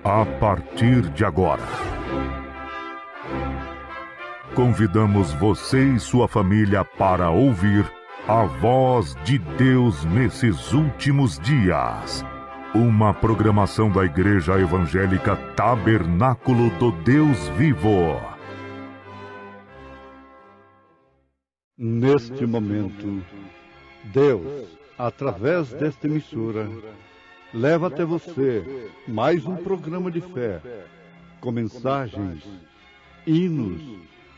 A partir de agora, convidamos você e sua família para ouvir a voz de Deus nesses últimos dias. Uma programação da Igreja Evangélica Tabernáculo do Deus Vivo. Neste momento, Deus, através desta emissora, leva até você mais um programa de fé, com mensagens, hinos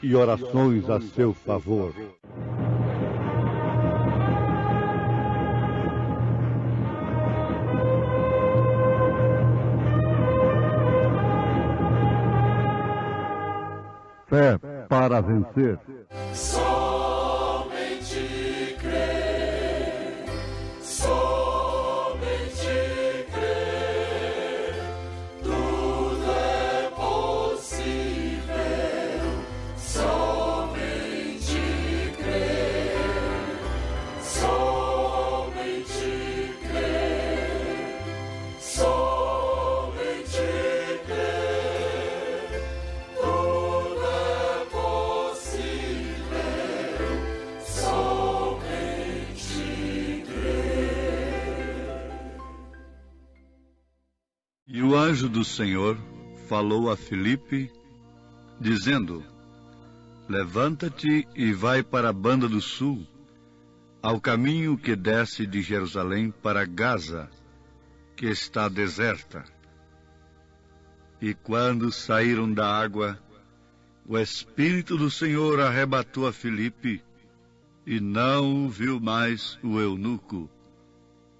e orações a seu favor. Fé para vencer. Somente crer, somente crer, tudo é possível. Somente crer, somente crer, somente crer, tudo é possível. Somente crer. E o anjo do Senhor falou a Filipe, dizendo: Levanta-te e vai para a banda do sul, ao caminho que desce de Jerusalém para Gaza, que está deserta. E quando saíram da água, o Espírito do Senhor arrebatou a Filipe, e não o viu mais o eunuco,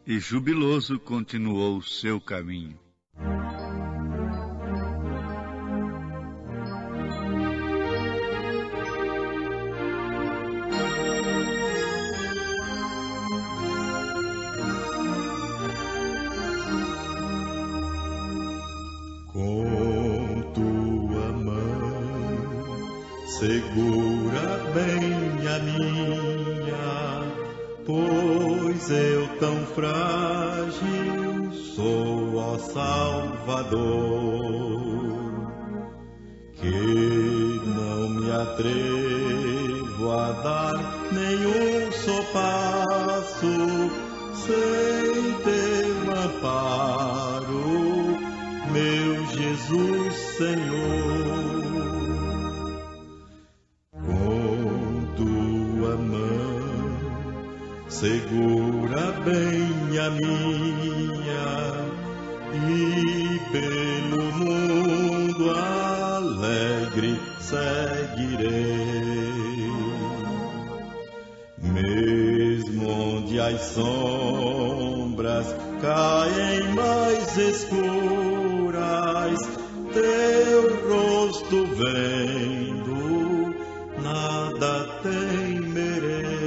e jubiloso continuou seu caminho. Com tua mão, segura bem a minha, pois eu tão frágil sou, ó Salvador, que não me atrevo a dar nenhum só passo sem teu amparo, meu Jesus Senhor. Com tua mão, segura bem a minha, e pelo mundo alegre seguirei. Mesmo onde as sombras caem mais escuras, teu rosto vendo, nada temerei.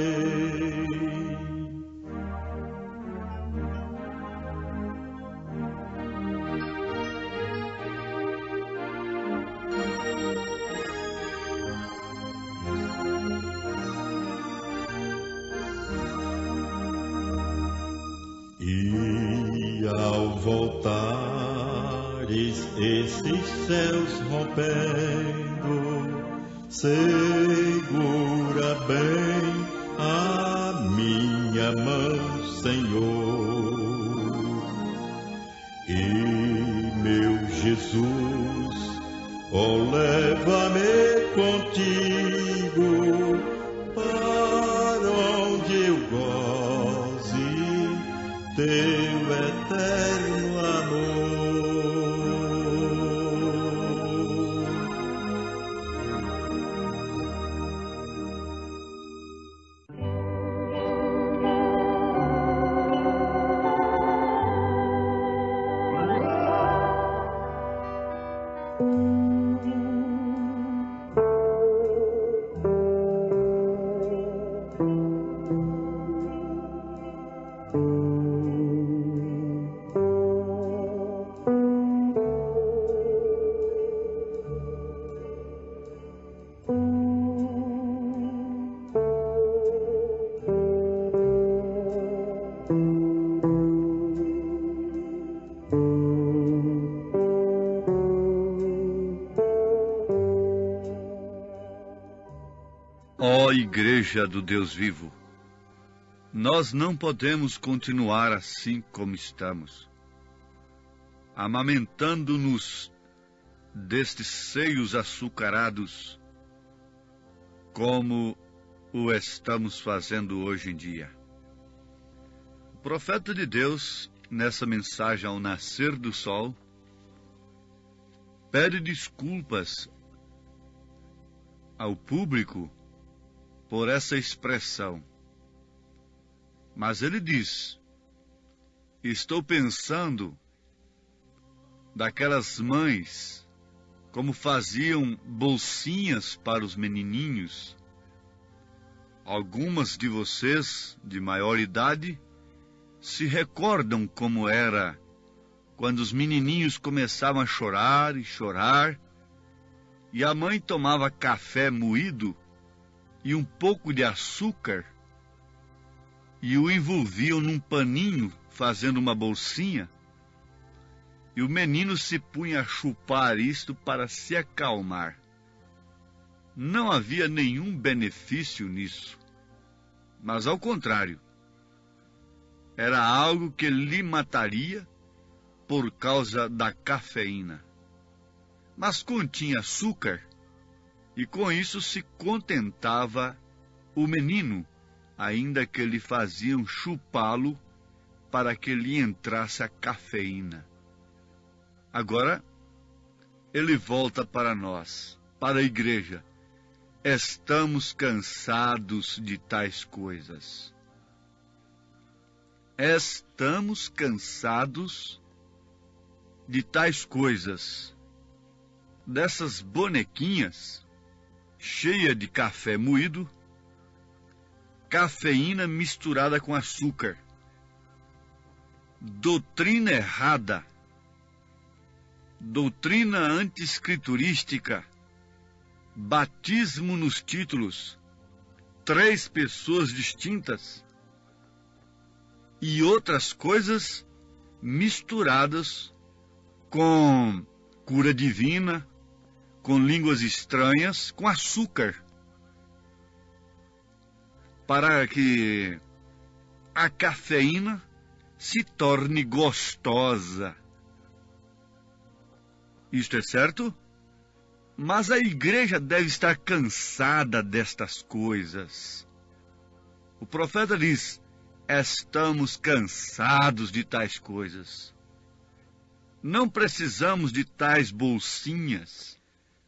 E ao voltares esses céus rompendo, segura bem a minha mão, Senhor. E meu Jesus, ó, leva-me contigo para onde eu goze teu eterno amor. Ó Igreja do Deus vivo, nós não podemos continuar assim como estamos, amamentando-nos destes seios açucarados, como o estamos fazendo hoje em dia. O profeta de Deus, nessa mensagem ao nascer do sol, pede desculpas ao público por essa expressão. Mas ele diz: estou pensando daquelas mães, como faziam bolsinhas para os menininhos. Algumas de vocês, de maior idade, se recordam como era quando os menininhos começavam a chorar e chorar, e a mãe tomava café moído e um pouco de açúcar, e o envolviam num paninho, fazendo uma bolsinha, e o menino se punha a chupar isto para se acalmar. Não havia nenhum benefício nisso, mas ao contrário, era algo que lhe mataria por causa da cafeína. Mas continha açúcar, e com isso se contentava o menino, ainda que lhe faziam chupá-lo para que lhe entrasse a cafeína. Agora, ele volta para nós, para a igreja. Estamos cansados de tais coisas. Estamos cansados de tais coisas, dessas bonequinhas cheias de café moído, cafeína misturada com açúcar, doutrina errada, doutrina anti-escriturística, batismo nos títulos, 3 pessoas distintas e outras coisas misturadas com cura divina, com línguas estranhas, com açúcar, para que a cafeína se torne gostosa. Isto é certo? Mas a igreja deve estar cansada destas coisas. O profeta diz: estamos cansados de tais coisas. Não precisamos de tais bolsinhas.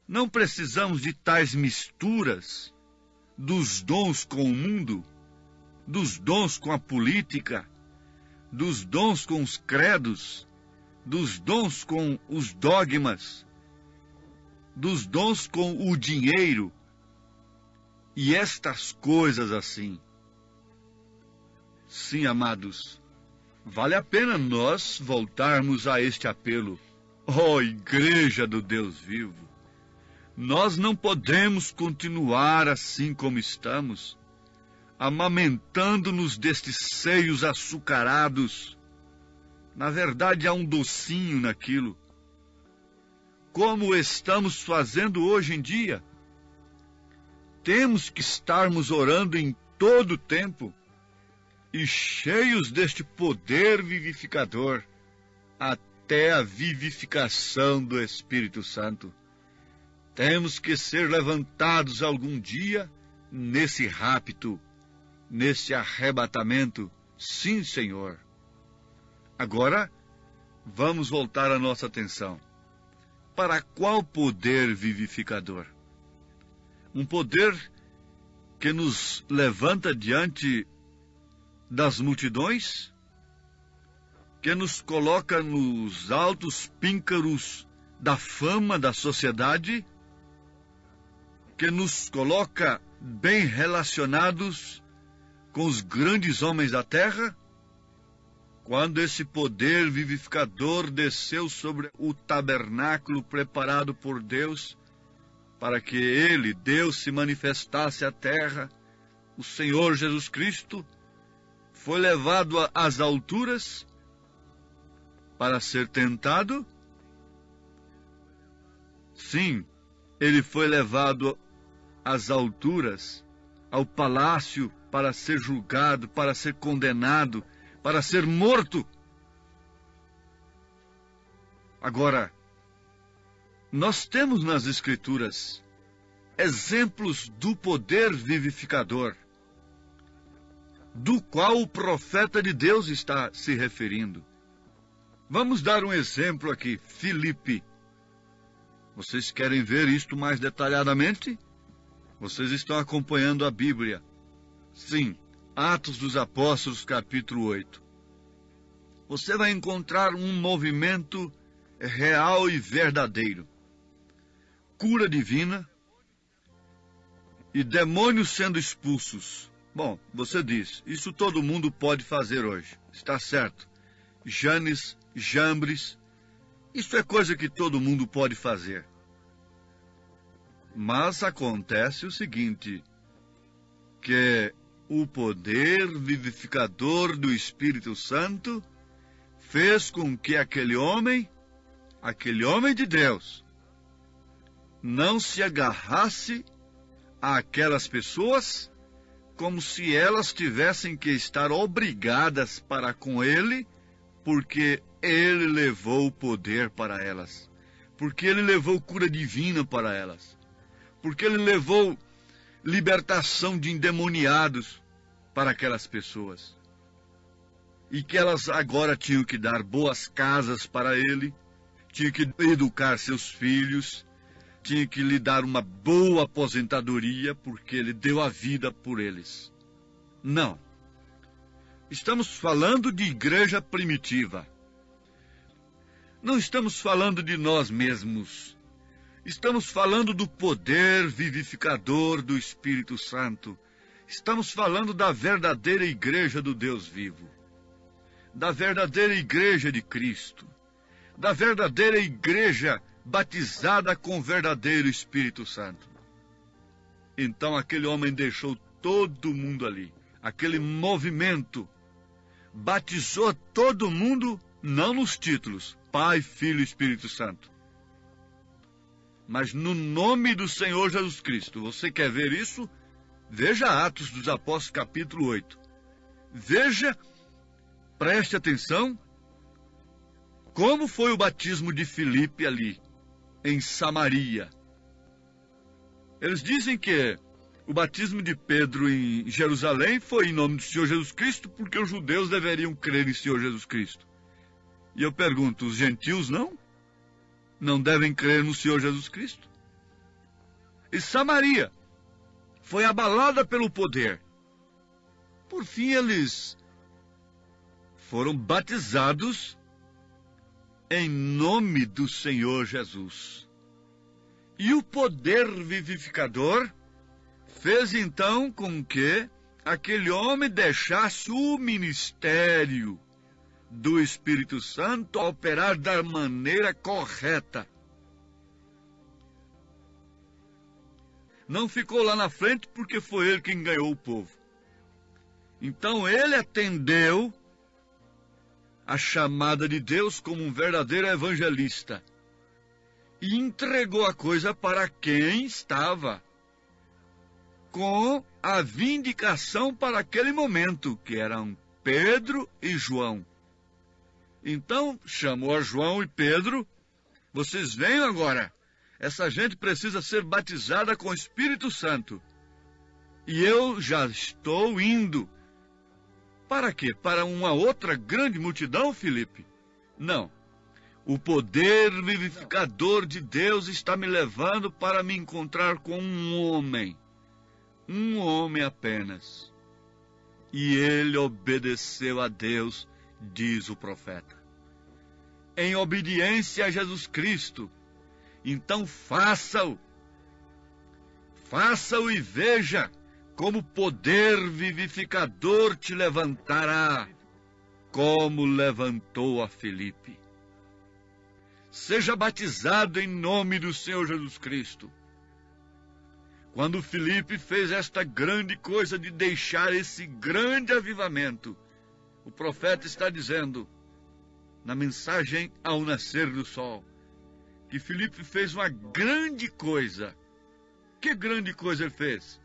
Não precisamos de tais misturas dos dons com o mundo, dos dons com a política, dos dons com os credos, dos dons com os dogmas, dos dons com o dinheiro e estas coisas assim. Sim, amados, vale a pena nós voltarmos a este apelo. Ó Igreja do Deus vivo, nós não podemos continuar assim como estamos, amamentando-nos destes seios açucarados. Na verdade, há um docinho naquilo. Como estamos fazendo hoje em dia? Temos que estarmos orando em todo o tempo e cheios deste poder vivificador até a vivificação do Espírito Santo. Temos que ser levantados algum dia nesse rapto, nesse arrebatamento. Sim, Senhor. Agora, vamos voltar a nossa atenção. Para qual poder vivificador? Um poder que nos levanta diante das multidões? Que nos coloca nos altos píncaros da fama da sociedade? Que nos coloca bem relacionados com os grandes homens da terra? Quando esse poder vivificador desceu sobre o tabernáculo preparado por Deus, para que ele, Deus, se manifestasse à terra, o Senhor Jesus Cristo foi levado às alturas para ser tentado? Sim, ele foi levado às alturas ao palácio para ser julgado, para ser condenado, para ser morto. Agora, nós temos nas Escrituras exemplos do poder vivificador, do qual o profeta de Deus está se referindo. Vamos dar um exemplo aqui, Filipe. Vocês querem ver isto mais detalhadamente? Vocês estão acompanhando a Bíblia. Sim, Atos dos Apóstolos, capítulo 8. Você vai encontrar um movimento real e verdadeiro. Cura divina e demônios sendo expulsos. Bom, você diz, isso todo mundo pode fazer hoje. Está certo. Janes, Jambres, isso é coisa que todo mundo pode fazer. Mas acontece o seguinte, que o poder vivificador do Espírito Santo fez com que aquele homem de Deus, não se agarrasse àquelas pessoas como se elas tivessem que estar obrigadas para com ele, porque ele levou o poder para elas, porque ele levou cura divina para elas, porque ele levou libertação de endemoniados para aquelas pessoas. E que elas agora tinham que dar boas casas para ele, tinham que educar seus filhos, tinham que lhe dar uma boa aposentadoria, porque ele deu a vida por eles. Não. Estamos falando de igreja primitiva. Não estamos falando de nós mesmos. Estamos falando do poder vivificador do Espírito Santo. Estamos falando da verdadeira igreja do Deus vivo. Da verdadeira igreja de Cristo. Da verdadeira igreja batizada com o verdadeiro Espírito Santo. Então aquele homem deixou todo mundo ali. Aquele movimento batizou todo mundo, não nos títulos, Pai, Filho e Espírito Santo, mas no nome do Senhor Jesus Cristo. Você quer ver isso? Veja Atos dos Apóstolos, capítulo 8. Veja, preste atenção, como foi o batismo de Filipe ali, em Samaria. Eles dizem que o batismo de Pedro em Jerusalém foi em nome do Senhor Jesus Cristo, porque os judeus deveriam crer em Senhor Jesus Cristo. E eu pergunto, os gentios não? Não devem crer no Senhor Jesus Cristo? E Samaria foi abalada pelo poder. Por fim, eles foram batizados em nome do Senhor Jesus. E o poder vivificador fez então com que aquele homem deixasse o ministério do Espírito Santo a operar da maneira correta. Não ficou lá na frente porque foi ele quem ganhou o povo. Então ele atendeu a chamada de Deus como um verdadeiro evangelista e entregou a coisa para quem estava com a vindicação para aquele momento, que eram Pedro e João. Então chamou a João e Pedro, vocês venham agora, essa gente precisa ser batizada com o Espírito Santo. E eu já estou indo. Para quê? Para uma outra grande multidão, Filipe? Não. O poder vivificador de Deus está me levando para me encontrar com um homem apenas. E ele obedeceu a Deus, diz o profeta, em obediência a Jesus Cristo. Então faça-o e veja como o poder vivificador te levantará, como levantou a Filipe. Seja batizado em nome do Senhor Jesus Cristo. Quando Filipe fez esta grande coisa de deixar esse grande avivamento, o profeta está dizendo, na mensagem ao nascer do sol, que Filipe fez uma grande coisa. Que grande coisa ele fez?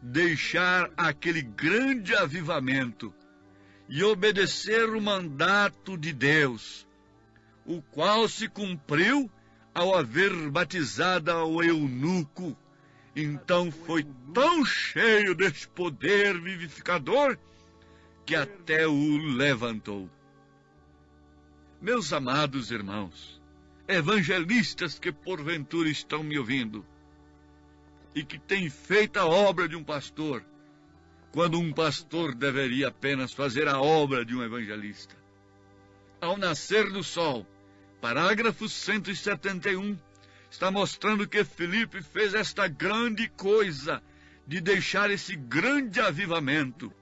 deixar aquele grande avivamento e obedecer o mandato de Deus, o qual se cumpriu ao haver batizado o eunuco. Então foi tão cheio deste poder vivificador que até o levantou. Meus amados irmãos, evangelistas que porventura estão me ouvindo e que têm feito a obra de um pastor, quando um pastor deveria apenas fazer a obra de um evangelista. Ao nascer do sol, parágrafo 171, está mostrando que Filipe fez esta grande coisa de deixar esse grande avivamento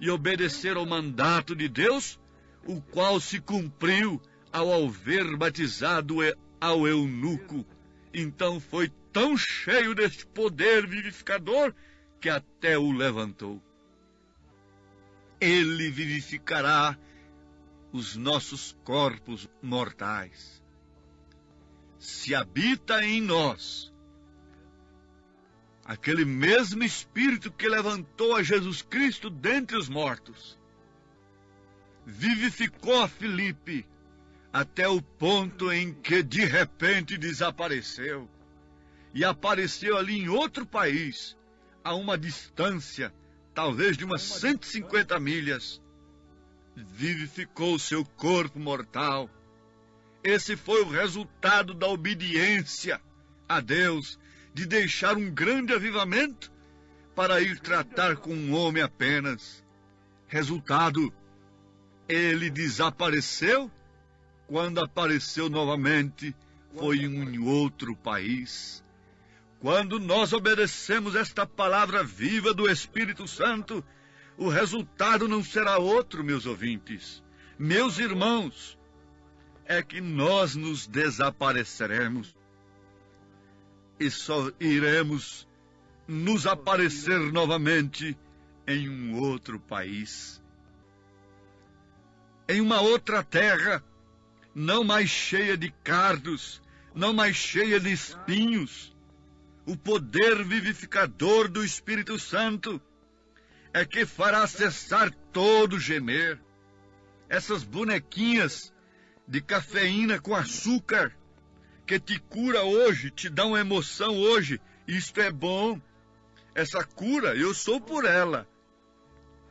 e obedecer ao mandato de Deus, o qual se cumpriu ao haver batizado ao eunuco. Então foi tão cheio deste poder vivificador que até o levantou. Ele vivificará os nossos corpos mortais. Se habita em nós aquele mesmo Espírito que levantou a Jesus Cristo dentre os mortos, vivificou a Filipe até o ponto em que de repente desapareceu e apareceu ali em outro país, a uma distância talvez de umas 150 milhas, vivificou o seu corpo mortal. Esse foi o resultado da obediência a Deus, de deixar um grande avivamento para ir tratar com um homem apenas. Resultado, ele desapareceu. Quando apareceu novamente, foi em outro país. Quando nós obedecemos esta palavra viva do Espírito Santo, o resultado não será outro, meus ouvintes, meus irmãos, é que nós nos desapareceremos e só iremos nos aparecer novamente em um outro país, em uma outra terra, não mais cheia de cardos, não mais cheia de espinhos. O poder vivificador do Espírito Santo é que fará cessar todo gemer. Essas bonequinhas de cafeína com açúcar que te cura hoje, te dá uma emoção hoje, isto é bom. Essa cura, eu sou por ela.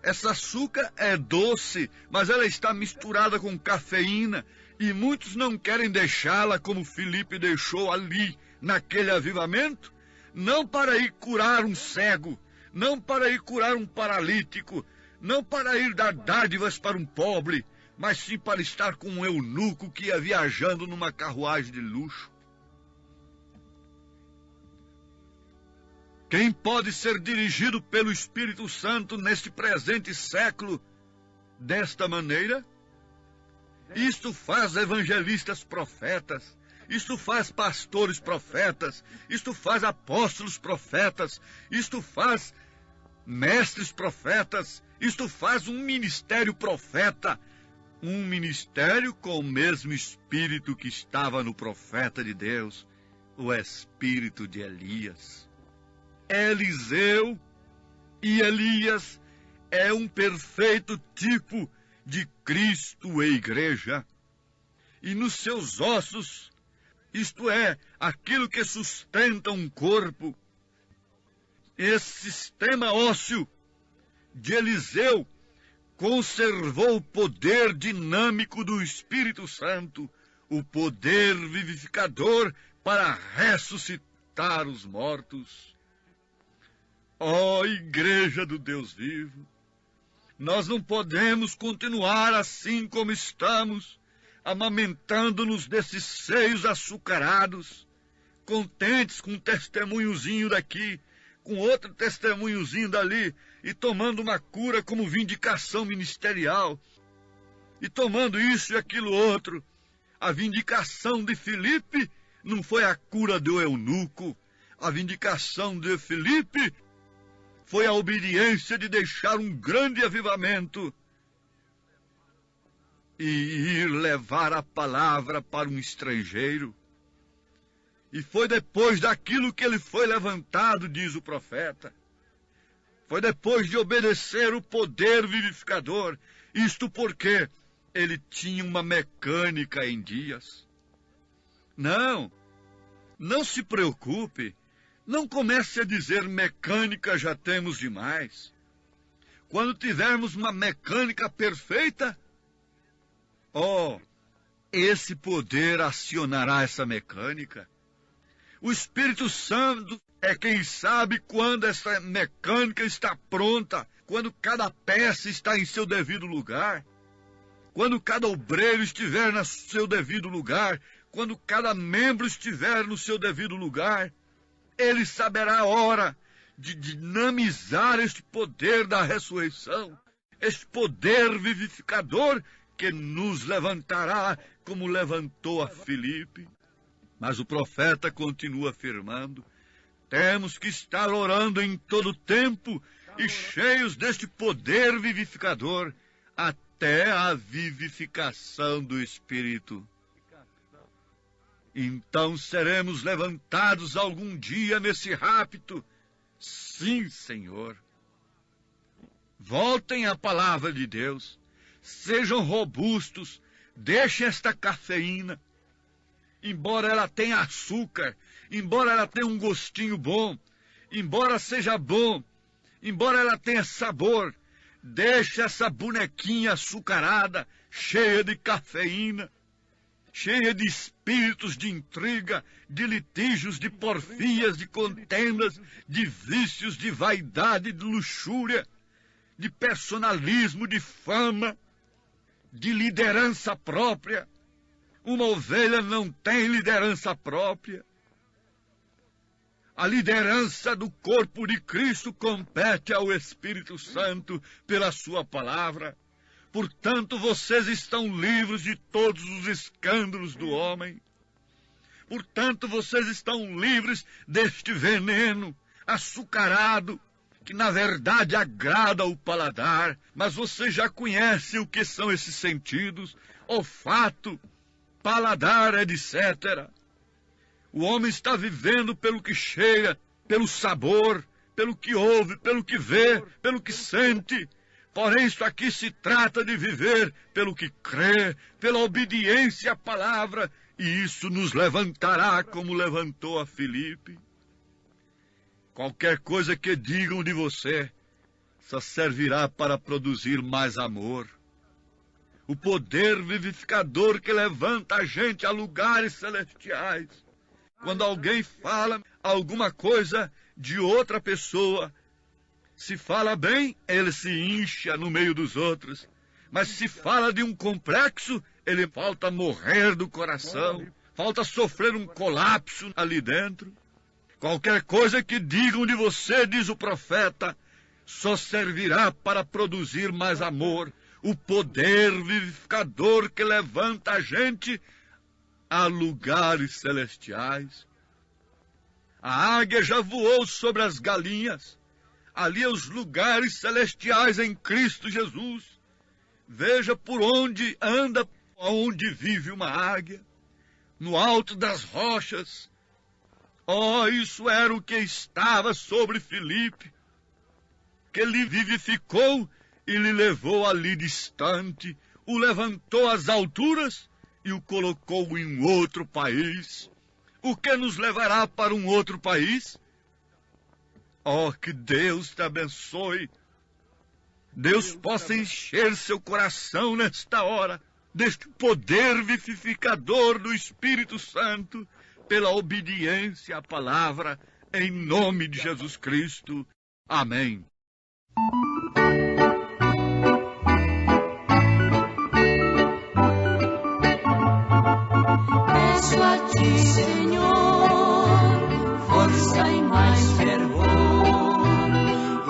Essa açúcar é doce, mas ela está misturada com cafeína e muitos não querem deixá-la como Filipe deixou ali, naquele avivamento, não para ir curar um cego, não para ir curar um paralítico, não para ir dar dádivas para um pobre, mas sim para estar com um eunuco que ia viajando numa carruagem de luxo. Quem pode ser dirigido pelo Espírito Santo neste presente século desta maneira? Isto faz evangelistas profetas, isto faz pastores profetas, isto faz apóstolos profetas, isto faz mestres profetas, isto faz um ministério profeta, um ministério com o mesmo espírito que estava no profeta de Deus, o espírito de Elias. Eliseu e Elias é um perfeito tipo de Cristo e igreja. E nos seus ossos, isto é, aquilo que sustenta um corpo, esse sistema ósseo de Eliseu conservou o poder dinâmico do Espírito Santo, o poder vivificador para ressuscitar os mortos. Ó Igreja do Deus vivo, nós não podemos continuar assim como estamos, amamentando-nos desses seios açucarados, contentes com um testemunhozinho daqui, com outro testemunhozinho dali, e tomando uma cura como vindicação ministerial, e tomando isso e aquilo outro. A vindicação de Filipe não foi a cura do eunuco, a vindicação de Filipe foi a obediência de deixar um grande avivamento e ir levar a palavra para um estrangeiro. E foi depois daquilo que ele foi levantado, diz o profeta. Foi depois de obedecer o poder vivificador. Isto porque ele tinha uma mecânica em dias. Não se preocupe. Não comece a dizer mecânica já temos demais. Quando tivermos uma mecânica perfeita, esse poder acionará essa mecânica. O Espírito Santo é quem sabe quando essa mecânica está pronta, quando cada peça está em seu devido lugar, quando cada obreiro estiver no seu devido lugar, quando cada membro estiver no seu devido lugar. Ele saberá a hora de dinamizar este poder da ressurreição, este poder vivificador que nos levantará como levantou a Filipe. Mas o profeta continua afirmando: temos que estar orando em todo tempo e cheios deste poder vivificador até a vivificação do Espírito. Então seremos levantados algum dia nesse rapto. Sim, Senhor. Voltem à palavra de Deus. Sejam robustos. Deixem esta cafeína. Embora ela tenha açúcar, embora ela tenha um gostinho bom, embora seja bom, embora ela tenha sabor, deixe essa bonequinha açucarada, cheia de cafeína, cheia de espíritos de intriga, de litígios, de porfias, de contendas, de vícios, de vaidade, de luxúria, de personalismo, de fama, de liderança própria. Uma ovelha não tem liderança própria. A liderança do corpo de Cristo compete ao Espírito Santo pela sua palavra. Portanto, vocês estão livres de todos os escândalos do homem. Portanto, vocês estão livres deste veneno açucarado, que na verdade agrada o paladar, mas você já conhece o que são esses sentidos: olfato, paladar, etc. O homem está vivendo pelo que cheira, pelo sabor, pelo que ouve, pelo que vê, pelo que sente. Porém, isso aqui se trata de viver pelo que crê, pela obediência à palavra, e isso nos levantará como levantou a Filipe. Qualquer coisa que digam de você só servirá para produzir mais amor. O poder vivificador que levanta a gente a lugares celestiais. Quando alguém fala alguma coisa de outra pessoa, se fala bem, ele se incha no meio dos outros. Mas se fala de um complexo, ele falta morrer do coração, falta sofrer um colapso ali dentro. Qualquer coisa que digam de você, diz o profeta, só servirá para produzir mais amor. O poder vivificador que levanta a gente a lugares celestiais. A águia já voou sobre as galinhas. Ali os lugares celestiais em Cristo Jesus. Veja por onde anda, onde vive uma águia. No alto das rochas. Isso era o que estava sobre Filipe, que lhe vivificou e lhe levou ali distante, o levantou às alturas e o colocou em outro país. O que nos levará para um outro país? Que Deus te abençoe. Deus possa encher seu coração nesta hora deste poder vivificador do Espírito Santo pela obediência à palavra, em nome de Jesus Cristo. Amém. Peço a ti, Senhor, força e mais fervor,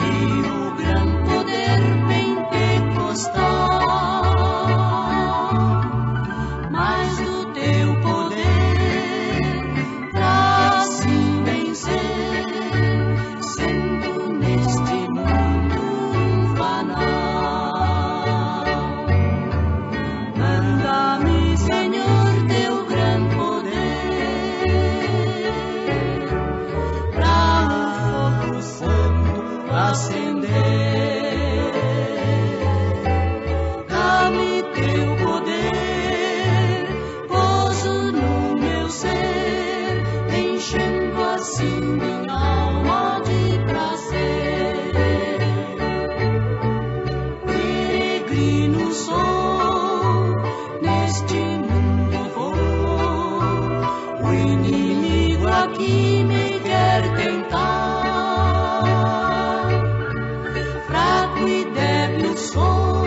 e o gran poder pentecostal, mais do teu poder, pra assim vencer, sendo neste mundo banal. Manda-me, Senhor, teu gran poder, que me quer tentar. Fraco e débil sou,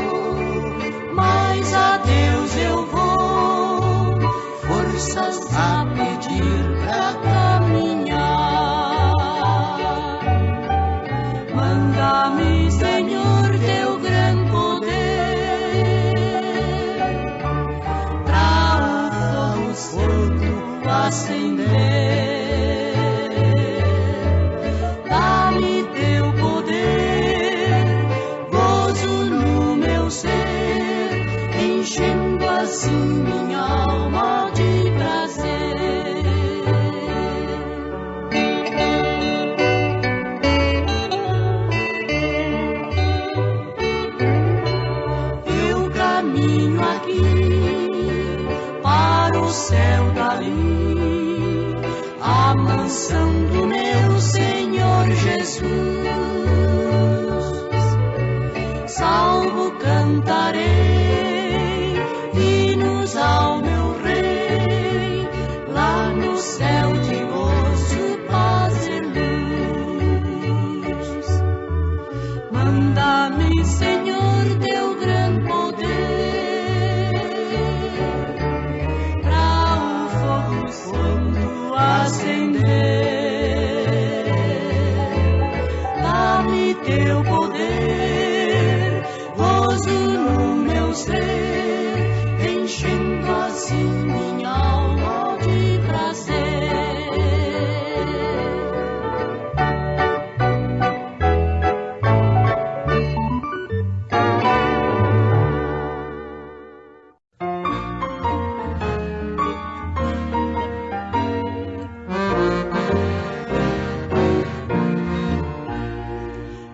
mas a Deus eu vou, forças a pedir pra caminhar. Manda-me, Senhor, teu grande poder, pra o fogo santo acender. Dá-me teu poder, gozo no meu ser, enchendo assim minha alma de prazer. Eu caminho aqui para o céu dali, a mansão do meu Senhor Jesus. Salvo cantarei hinos ao meu Rei, lá no céu de gozo, paz e luz. Manda-me, Senhor, teu grande poder, pra o fogo santo acender. Dá-me teu poder, gozo no meu ser, enchendo assim minha alma de prazer.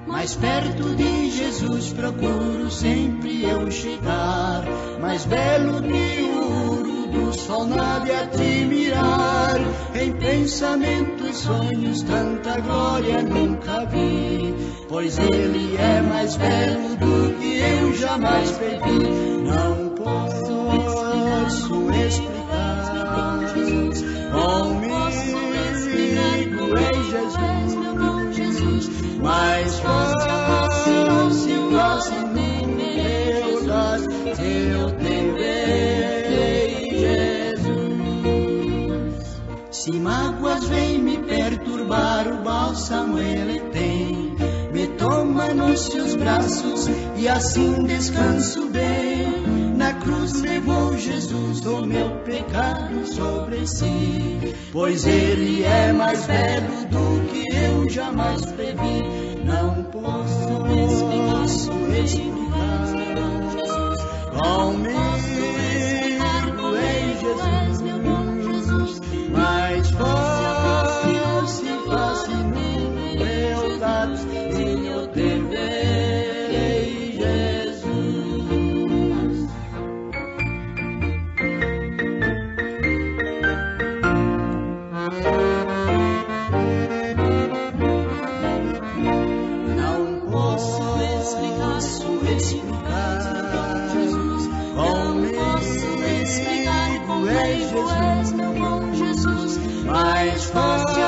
Mais perto de Jesus procuro sempre eu chegar, mais belo que o ouro do sol na de admirar. Em pensamentos e sonhos tanta glória nunca vi, pois ele é mais belo do que eu jamais previ. Não posso explicar comigo em Jesus, mas fácil meu Deus, eu temerei Jesus. Se mágoas vêm me perturbar, o bálsamo ele tem, me toma nos seus braços e assim descanso bem. Na cruz levou Jesus o meu pecado sobre si, pois ele é mais belo do que eu jamais previ. Não posso explicar comigo em Jesus, mas fácil meu lado e eu temerei Jesus. Não posso explicar comigo és meu bom Jesus, mas fácil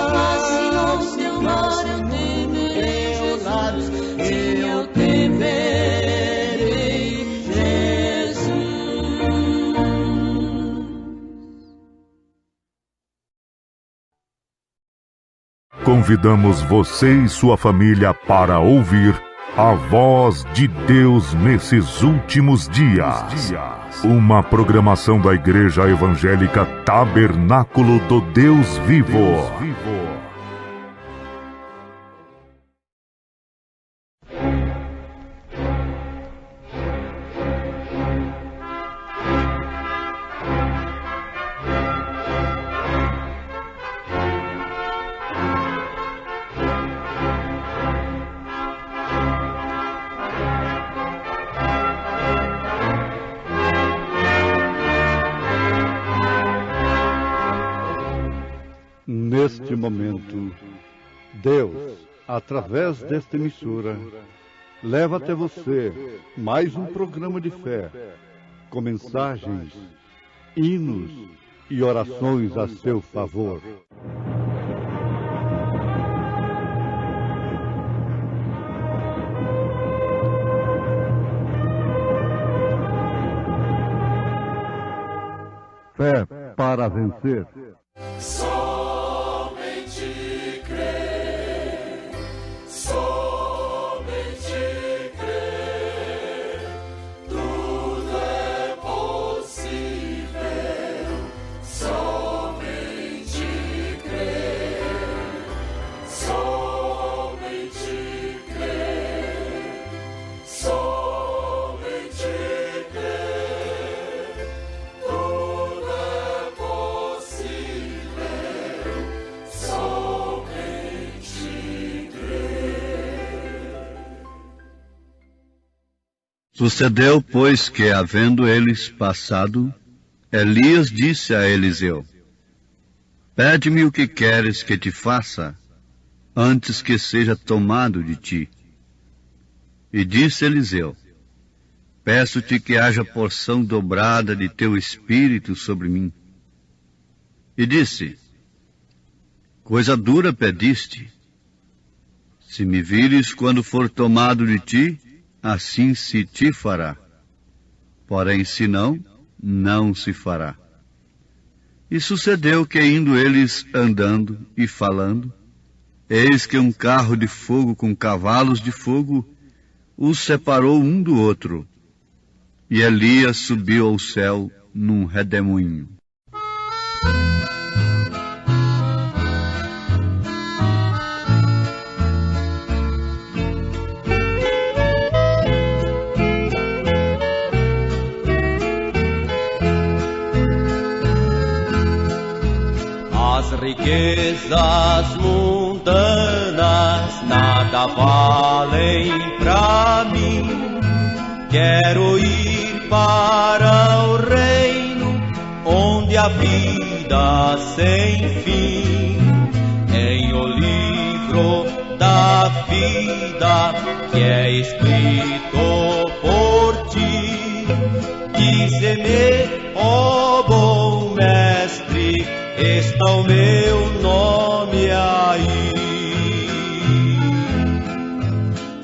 ao teu lado eu temerei Jesus, eu temerei Jesus. Convidamos você e sua família para ouvir a voz de Deus nesses últimos dias. Uma programação da Igreja Evangélica Tabernáculo do Deus Vivo. Neste momento, Deus, através desta emissora, leva até você mais um programa de fé, com mensagens, hinos e orações a seu favor. Fé para vencer. Somente crer, somente crer, tudo é possível. Somente crer, somente crer, somente crer, tudo é possível. Somente crer. Sucedeu, pois, que, havendo eles passado, Elias disse a Eliseu: Pede-me o que queres que te faça, antes que seja tomado de ti. E disse Eliseu: Peço-te que haja porção dobrada de teu espírito sobre mim. E disse: Coisa dura pediste. Se me vires quando for tomado de ti, assim se te fará. Porém, se não, não se fará. E sucedeu que, indo eles andando e falando, eis que um carro de fogo com cavalos de fogo os separou um do outro. E Elias subiu ao céu num redemoinho. As riquezas mundanas nada valem pra mim. Quero ir para o reino onde a vida sem fim. Em o livro da vida que é escrito por ti, dize-me, ó bom mestre, está o meu nome aí.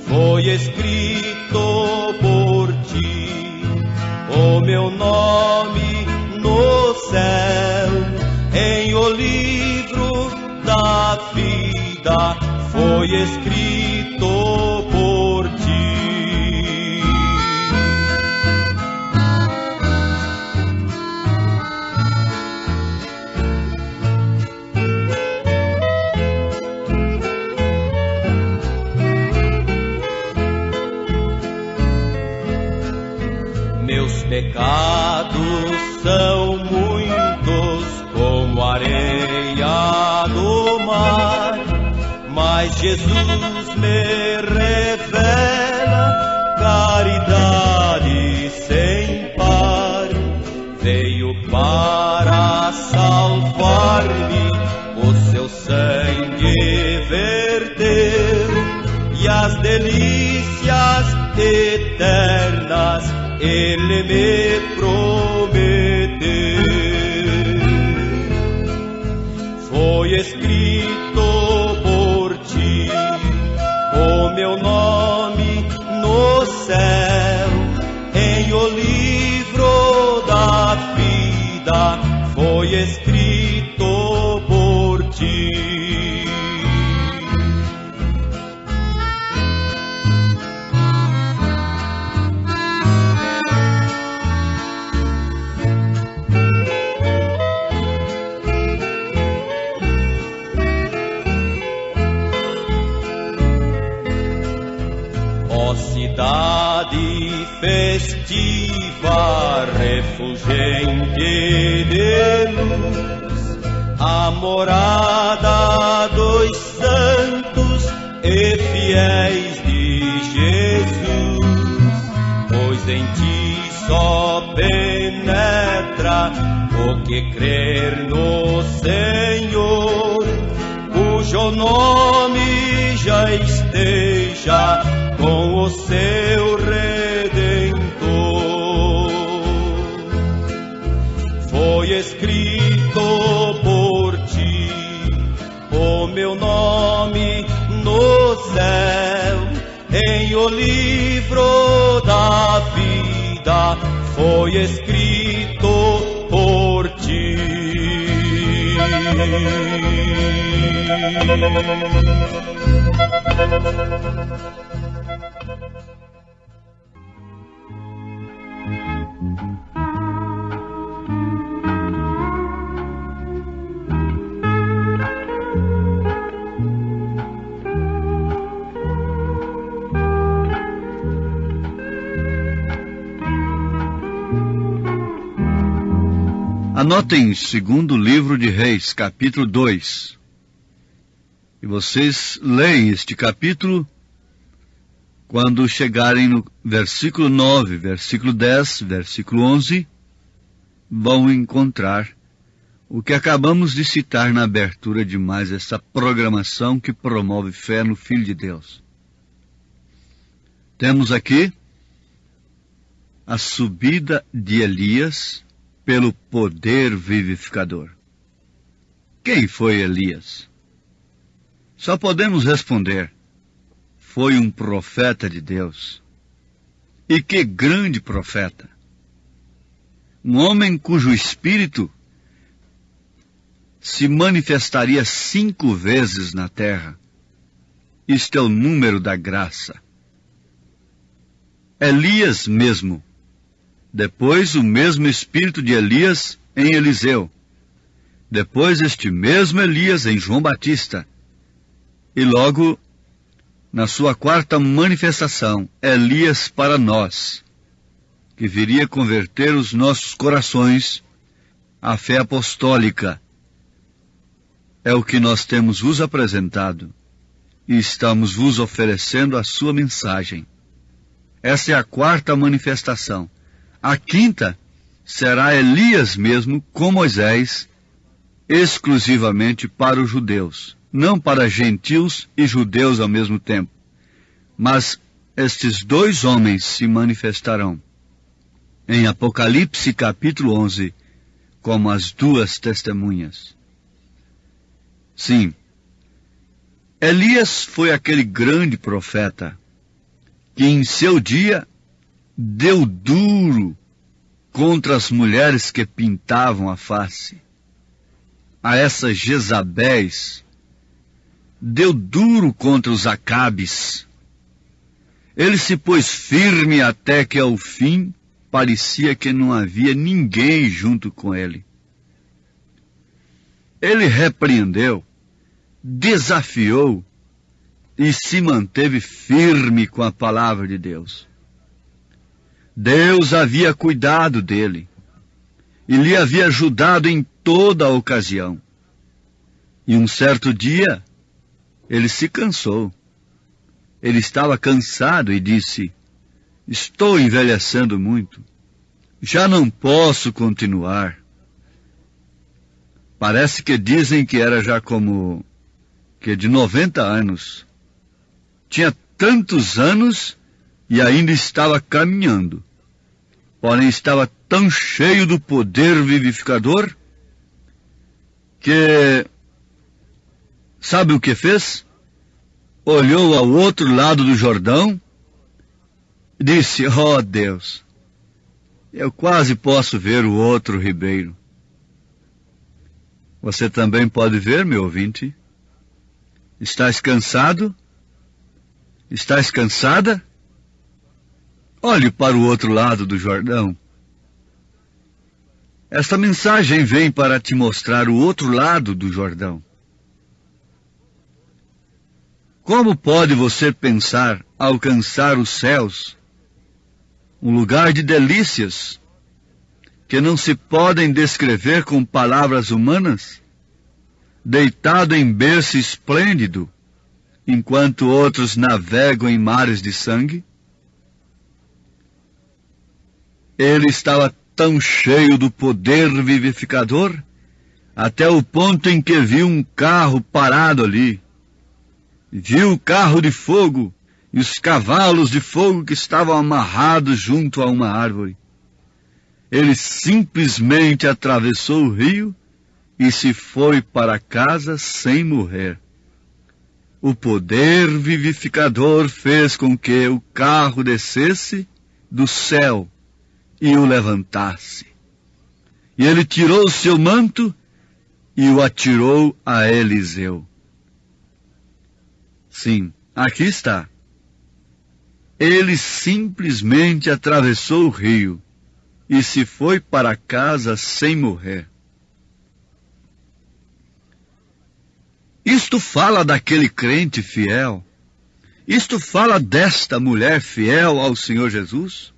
Foi escrito por ti o meu nome no céu, em o livro da vida foi escrito por ti. Meus pecados são muitos como a areia do mar, mas Jesus me revela caridade sem par. Veio para salvar-me, o seu sangue verteu, e as delícias eternas Ele me prometeu. Foi escrito por ti o meu nome no céu, em o livro da vida foi escrito por ti. Cidade festiva, refulgente de luz, a morada dos santos e fiéis de Jesus, pois em ti só penetra o que crer no Senhor, cujo nome já esteja com o seu Redentor. Foi escrito por ti o meu nome no céu, em o livro da vida foi escrito por ti. Anotem 2º livro de Reis, capítulo 2. E vocês leem este capítulo quando chegarem no versículo 9, versículo 10, versículo 11, vão encontrar o que acabamos de citar na abertura de mais essa programação que promove fé no Filho de Deus. Temos aqui a subida de Elias pelo poder vivificador. Quem foi Elias? Só podemos responder: foi um profeta de Deus. E que grande profeta! Um homem cujo espírito se manifestaria 5 vezes na terra. Isto é o número da graça. Elias mesmo. Depois o mesmo espírito de Elias em Eliseu. Depois este mesmo Elias em João Batista. E logo, na sua 4ª manifestação, Elias para nós, que viria converter os nossos corações à fé apostólica. É o que nós temos vos apresentado e estamos vos oferecendo a sua mensagem. Essa é a 4ª manifestação. A 5ª será Elias mesmo com Moisés, exclusivamente para os judeus, não para gentios e judeus ao mesmo tempo. Mas estes 2 homens se manifestarão em Apocalipse capítulo 11 como as 2 testemunhas. Sim, Elias foi aquele grande profeta que em seu dia deu duro contra as mulheres que pintavam a face. A essas Jezabéis, deu duro contra os Acabes. Ele se pôs firme até que ao fim parecia que não havia ninguém junto com ele. Ele repreendeu, desafiou e se manteve firme com a palavra de Deus. Deus havia cuidado dele e lhe havia ajudado em toda a ocasião. E um certo dia, ele se cansou. Ele estava cansado e disse: estou envelhecendo muito. Já não posso continuar. Parece que dizem que era já como que de 90 anos. Tinha tantos anos e ainda estava caminhando. Porém, estava tão cheio do poder vivificador que, sabe o que fez? Olhou ao outro lado do Jordão e disse: ó Deus, eu quase posso ver o outro ribeiro. Você também pode ver, meu ouvinte? Estás cansado? Estás cansada? Olhe para o outro lado do Jordão. Esta mensagem vem para te mostrar o outro lado do Jordão. Como pode você pensar alcançar os céus, um lugar de delícias, que não se podem descrever com palavras humanas, deitado em berço esplêndido, enquanto outros navegam em mares de sangue? Ele estava tão cheio do poder vivificador, até o ponto em que viu um carro parado ali. Viu o carro de fogo e os cavalos de fogo que estavam amarrados junto a uma árvore. Ele simplesmente atravessou o rio e se foi para casa sem morrer. O poder vivificador fez com que o carro descesse do céu e o levantasse. E ele tirou seu manto e o atirou a Eliseu. Sim, aqui está. Ele simplesmente atravessou o rio e se foi para casa sem morrer. Isto fala daquele crente fiel? Isto fala desta mulher fiel ao Senhor Jesus,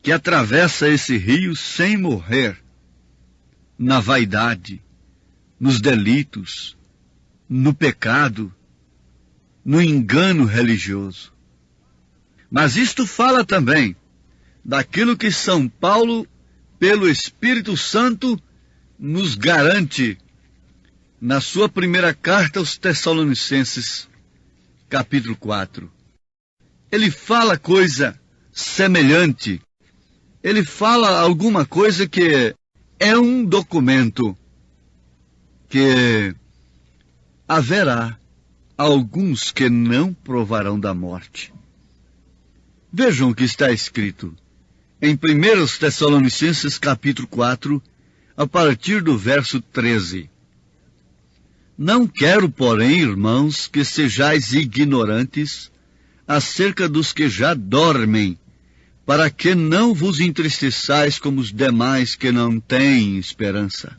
que atravessa esse rio sem morrer, na vaidade, nos delitos, no pecado, no engano religioso. Mas isto fala também daquilo que São Paulo, pelo Espírito Santo, nos garante na sua primeira carta aos Tessalonicenses, capítulo 4. Ele fala coisa semelhante. Ele fala alguma coisa que é um documento que haverá alguns que não provarão da morte. Vejam o que está escrito em 1 Tessalonicenses capítulo 4, a partir do verso 13. Não quero, porém, irmãos, que sejais ignorantes acerca dos que já dormem, para que não vos entristeçais como os demais que não têm esperança.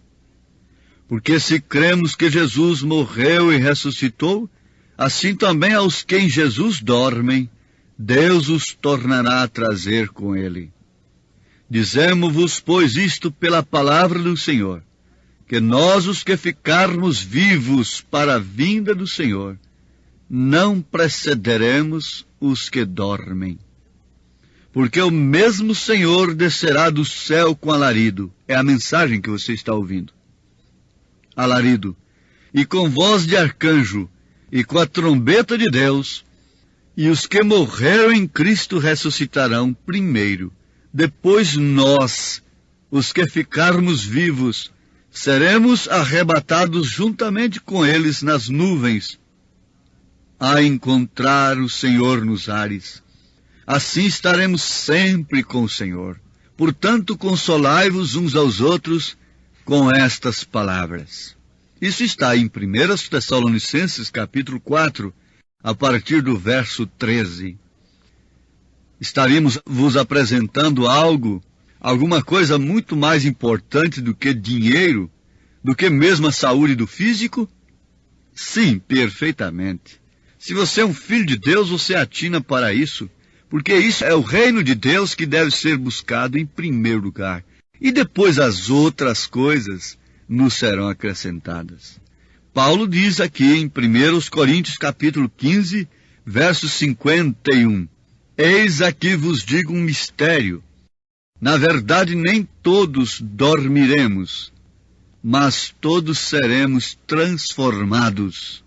Porque se cremos que Jesus morreu e ressuscitou, assim também aos que em Jesus dormem, Deus os tornará a trazer com ele. Dizemo-vos, pois, isto pela palavra do Senhor, que nós, os que ficarmos vivos para a vinda do Senhor, não precederemos os que dormem. Porque o mesmo Senhor descerá do céu com alarido. É a mensagem que você está ouvindo. Alarido. E com voz de arcanjo, e com a trombeta de Deus, e os que morreram em Cristo ressuscitarão primeiro. Depois nós, os que ficarmos vivos, seremos arrebatados juntamente com eles nas nuvens, a encontrar o Senhor nos ares. Assim estaremos sempre com o Senhor. Portanto, consolai-vos uns aos outros com estas palavras. Isso está em 1 Tessalonicenses, capítulo 4, a partir do verso 13. Estaremos vos apresentando alguma coisa muito mais importante do que dinheiro, do que mesmo a saúde do físico? Sim, perfeitamente. Se você é um filho de Deus, você atina para isso, porque isso é o reino de Deus que deve ser buscado em primeiro lugar. E depois as outras coisas nos serão acrescentadas. Paulo diz aqui em 1 Coríntios capítulo 15, verso 51, Eis aqui vos digo um mistério. Na verdade, nem todos dormiremos, mas todos seremos transformados.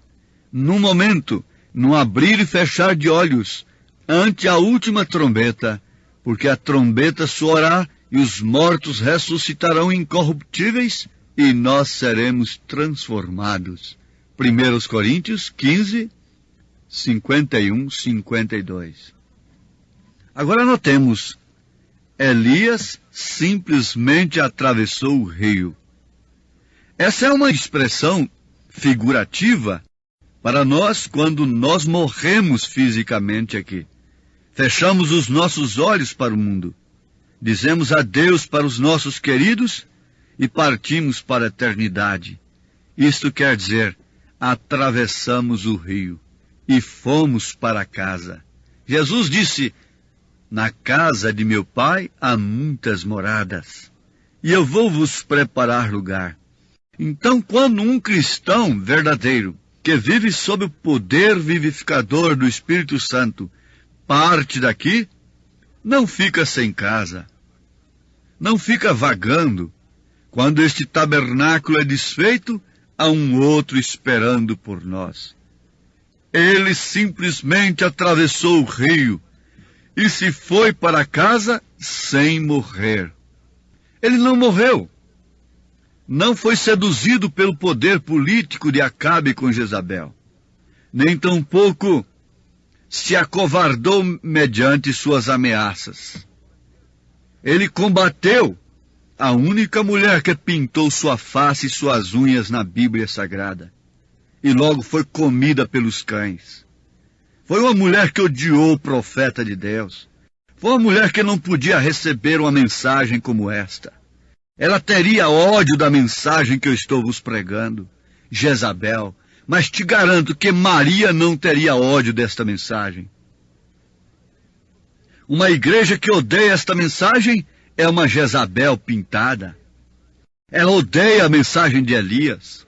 Num momento, num abrir e fechar de olhos, ante a última trombeta, porque a trombeta soará e os mortos ressuscitarão incorruptíveis e nós seremos transformados. 1 Coríntios 15, 51, 52. Agora notemos, Elias simplesmente atravessou o rio. Essa é uma expressão figurativa para nós quando nós morremos fisicamente aqui. Fechamos os nossos olhos para o mundo, dizemos adeus para os nossos queridos e partimos para a eternidade. Isto quer dizer, atravessamos o rio e fomos para casa. Jesus disse, na casa de meu Pai há muitas moradas, e eu vou vos preparar lugar. Então, quando um cristão verdadeiro, que vive sob o poder vivificador do Espírito Santo, parte daqui, não fica sem casa, não fica vagando. Quando este tabernáculo é desfeito, há um outro esperando por nós. Ele simplesmente atravessou o rio e se foi para casa sem morrer. Ele não morreu. Não foi seduzido pelo poder político de Acabe com Jezabel. Nem tampouco se acovardou mediante suas ameaças. Ele combateu a única mulher que pintou sua face e suas unhas na Bíblia Sagrada, e logo foi comida pelos cães. Foi uma mulher que odiou o profeta de Deus. Foi uma mulher que não podia receber uma mensagem como esta. Ela teria ódio da mensagem que eu estou vos pregando, Jezabel, mas te garanto que Maria não teria ódio desta mensagem. Uma igreja que odeia esta mensagem é uma Jezabel pintada. Ela odeia a mensagem de Elias.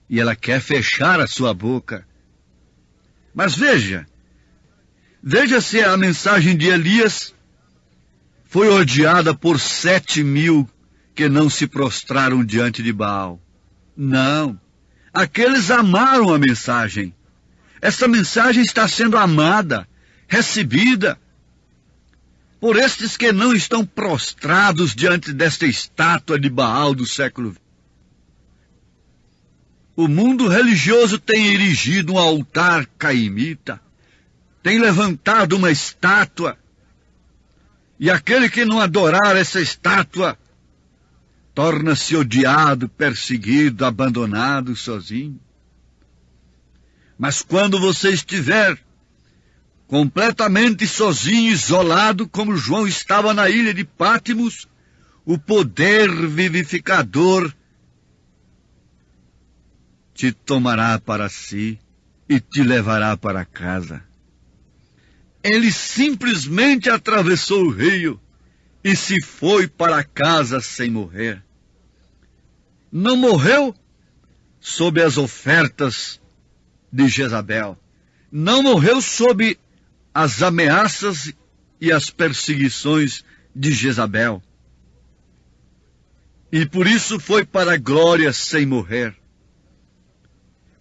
E ela quer fechar a sua boca. Mas veja se a mensagem de Elias foi odiada por 7.000 que não se prostraram diante de Baal. Não, aqueles amaram a mensagem. Essa mensagem está sendo amada, recebida por estes que não estão prostrados diante desta estátua de Baal do século XX. O mundo religioso tem erigido um altar caimita, tem levantado uma estátua, e aquele que não adorar essa estátua torna-se odiado, perseguido, abandonado, sozinho. Mas quando você estiver completamente sozinho, isolado, como João estava na ilha de Pátimos, o poder vivificador te tomará para si e te levará para casa. Ele simplesmente atravessou o rio e se foi para casa sem morrer. Não morreu sob as ofertas de Jezabel. Não morreu sob as ameaças e as perseguições de Jezabel. E por isso foi para a glória sem morrer.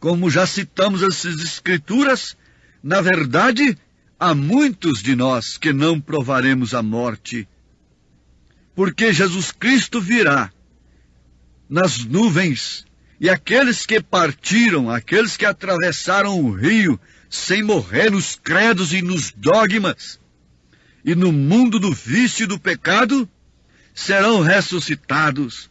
Como já citamos essas escrituras, na verdade, há muitos de nós que não provaremos a morte, porque Jesus Cristo virá nas nuvens, e aqueles que partiram, aqueles que atravessaram o rio, sem morrer nos credos e nos dogmas, e no mundo do vício e do pecado, serão ressuscitados,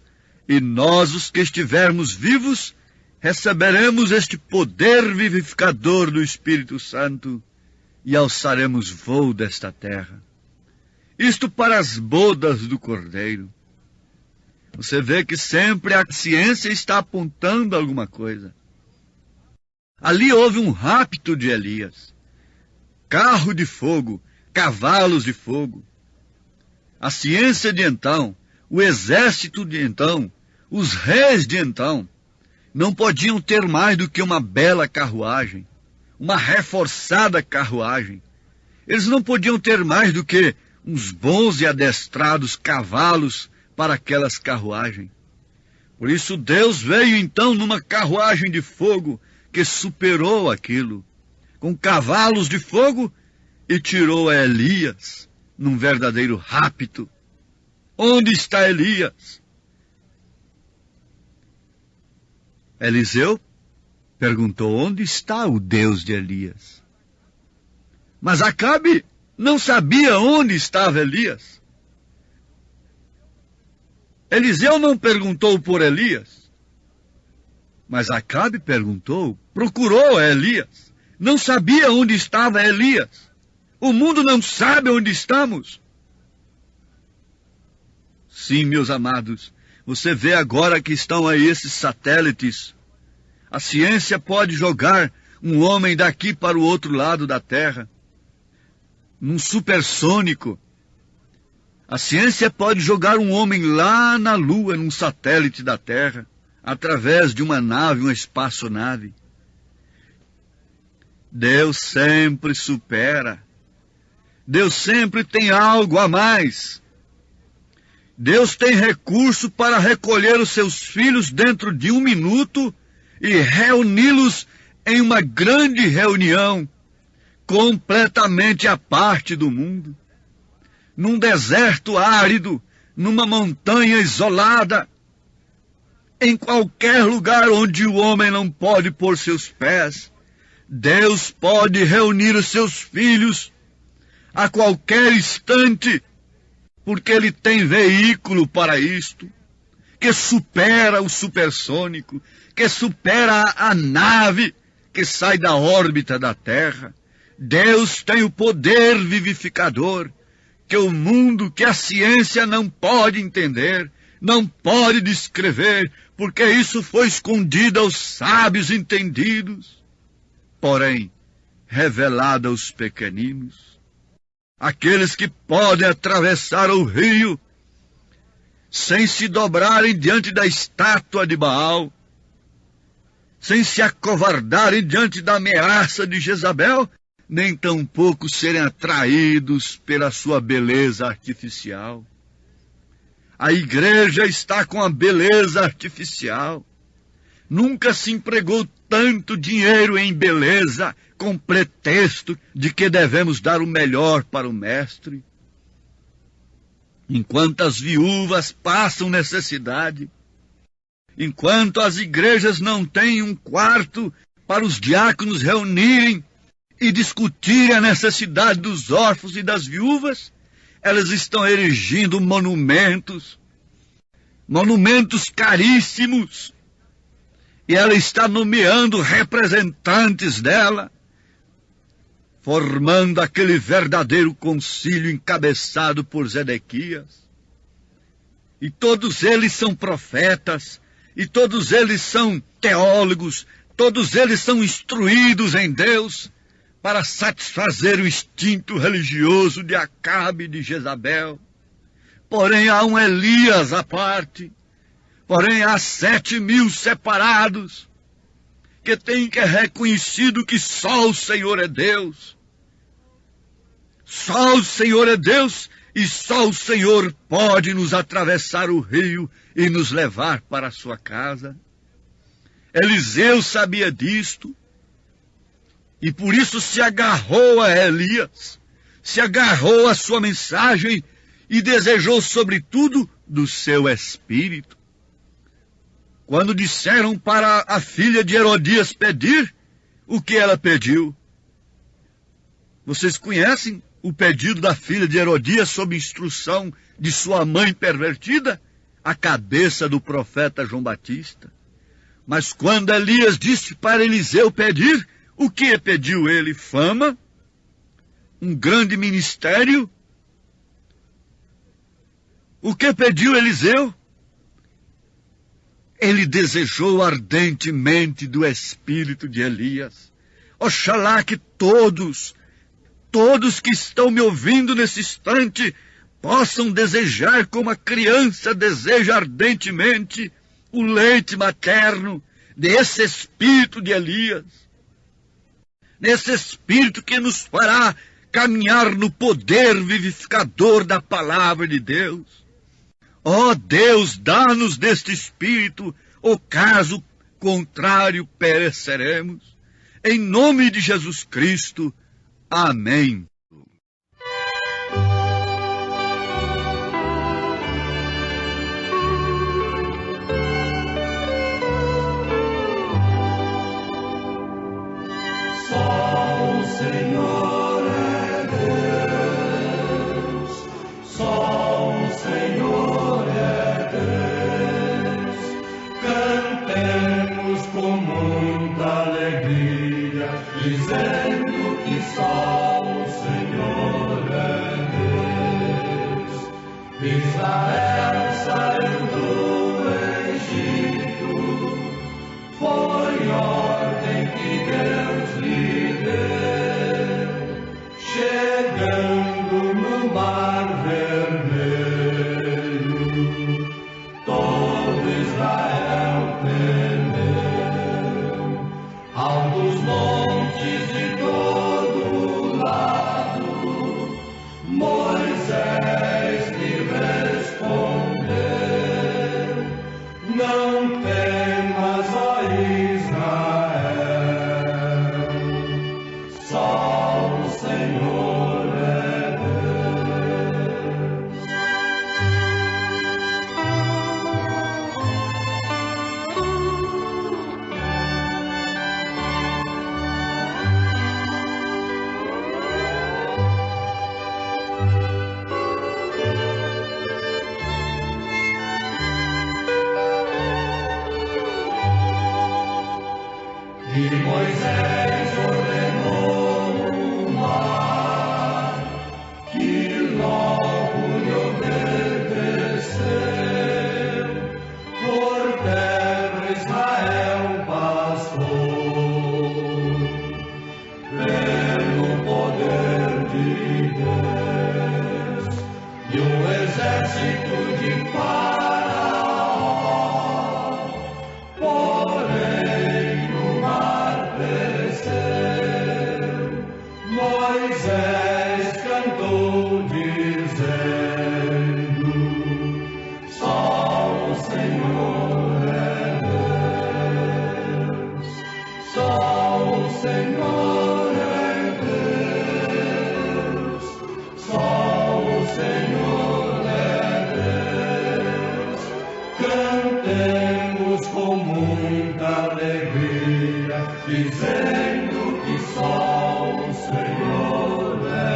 e nós, os que estivermos vivos, receberemos este poder vivificador do Espírito Santo, e alçaremos voo desta terra. Isto para as bodas do Cordeiro. Você vê que sempre a ciência está apontando alguma coisa. Ali houve um rapto de Elias. Carro de fogo, cavalos de fogo. A ciência de então, o exército de então, os reis de então, não podiam ter mais do que uma bela carruagem, uma reforçada carruagem. Eles não podiam ter mais do que uns bons e adestrados cavalos para aquelas carruagens. Por isso Deus veio então numa carruagem de fogo que superou aquilo, com cavalos de fogo, e tirou a Elias num verdadeiro rapto. Onde está Elias? Eliseu perguntou: onde está o Deus de Elias? Mas Acabe não sabia onde estava Elias. Eliseu não perguntou por Elias, mas Acabe perguntou, procurou a Elias. Não sabia onde estava Elias. O mundo não sabe onde estamos. Sim, meus amados, você vê agora que estão aí esses satélites. A ciência pode jogar um homem daqui para o outro lado da Terra, num supersônico. A ciência pode jogar um homem lá na Lua, num satélite da Terra, através de uma nave, uma espaçonave. Deus sempre supera. Deus sempre tem algo a mais. Deus tem recurso para recolher os seus filhos dentro de 1 minuto e reuni-los em uma grande reunião, completamente à parte do mundo, num deserto árido, numa montanha isolada, em qualquer lugar onde o homem não pode pôr seus pés. Deus pode reunir os seus filhos a qualquer instante porque ele tem veículo para isto, que supera o supersônico, que supera a nave que sai da órbita da Terra. Deus tem o poder vivificador, que o mundo, que a ciência não pode entender, não pode descrever, porque isso foi escondido aos sábios entendidos, porém revelado aos pequeninos, aqueles que podem atravessar o rio sem se dobrarem diante da estátua de Baal, sem se acovardarem diante da ameaça de Jezabel, nem tampouco serem atraídos pela sua beleza artificial. A igreja está com a beleza artificial. Nunca se empregou tanto dinheiro em beleza, com pretexto de que devemos dar o melhor para o mestre. Enquanto as viúvas passam necessidade, enquanto as igrejas não têm um quarto para os diáconos reunirem e discutirem a necessidade dos órfãos e das viúvas, elas estão erigindo monumentos caríssimos, e ela está nomeando representantes dela, formando aquele verdadeiro concílio encabeçado por Zedequias. E todos eles são profetas, e todos eles são teólogos, todos eles são instruídos em Deus para satisfazer o instinto religioso de Acabe e de Jezabel. Porém há um Elias à parte, porém há 7.000 separados, que têm que reconhecido que só o Senhor é Deus. Só o Senhor é Deus, e só o Senhor pode nos atravessar o rio e nos levar para a sua casa. Eliseu sabia disto, e por isso se agarrou a Elias, se agarrou à sua mensagem e desejou sobretudo do seu espírito. Quando disseram para a filha de Herodias pedir, o que ela pediu? Vocês conhecem o pedido da filha de Herodias sob instrução de sua mãe pervertida? A cabeça do profeta João Batista. Mas quando Elias disse para Eliseu pedir, o que pediu ele? Fama? Um grande ministério? O que pediu Eliseu? Ele desejou ardentemente do espírito de Elias. Oxalá que todos que estão me ouvindo nesse instante, possam desejar como a criança deseja ardentemente o leite materno desse espírito de Elias. Nesse espírito que nos fará caminhar no poder vivificador da palavra de Deus. Ó Deus, dá-nos deste espírito, ou caso contrário pereceremos. Em nome de Jesus Cristo. Amém. Dizendo que só o Senhor é Deus. Israel saiu do Egito, foi ordem que Deus lhe deu, chegando no Mar Vermelho, todo Israel temeu, altos montes de todo lado, Moisés lhe respondeu, não temas, ó Israel, só o Senhor é Deus. Moisés ordenou o mar, que logo lhe obedeceu. Por terra Israel passou, pelo poder de Deus, e o exército de Faraó, porém no mar pereceu. Moisés cantou dizendo: só o Senhor é Deus, só o Senhor é Deus, só o Senhor é Deus. Cantemos com muita alegria, dizendo que só o Senhor é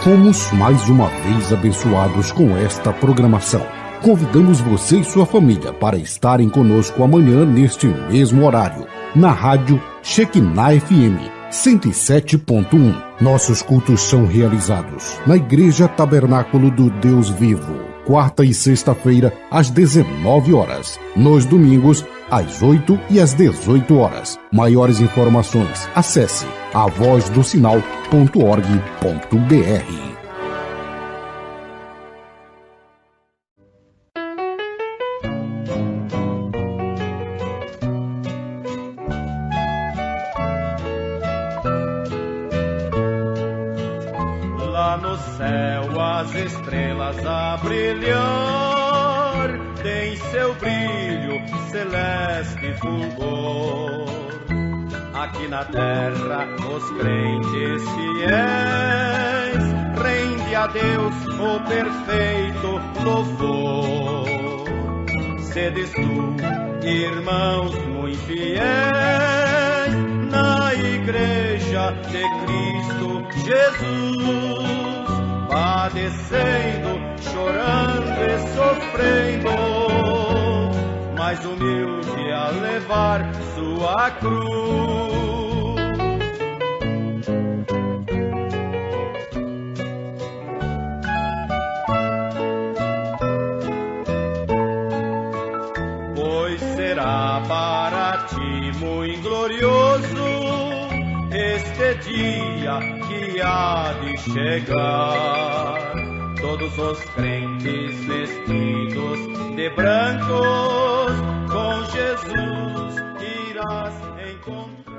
Fomos mais uma vez abençoados com esta programação. Convidamos você e sua família para estarem conosco amanhã neste mesmo horário, na rádio Shekinah FM 107.1. Nossos cultos são realizados na Igreja Tabernáculo do Deus Vivo, quarta e sexta-feira, às 19 horas. Nos domingos, às 8 e às 18 horas. Maiores informações, acesse avozdosinal.org.br. Lá no céu as estrelas a brilhar, tem seu brilho celeste fulgor. Aqui na terra os crentes fiéis rende a Deus o perfeito louvor. Sedes tu, irmãos muito fiéis, na igreja de Cristo Jesus, padecendo, chorando e sofrendo, mas humilde a levar sua cruz. Pois será para ti muito glorioso este dia que há de chegar. Todos os crentes vestidos de brancos, com Jesus irás encontrar.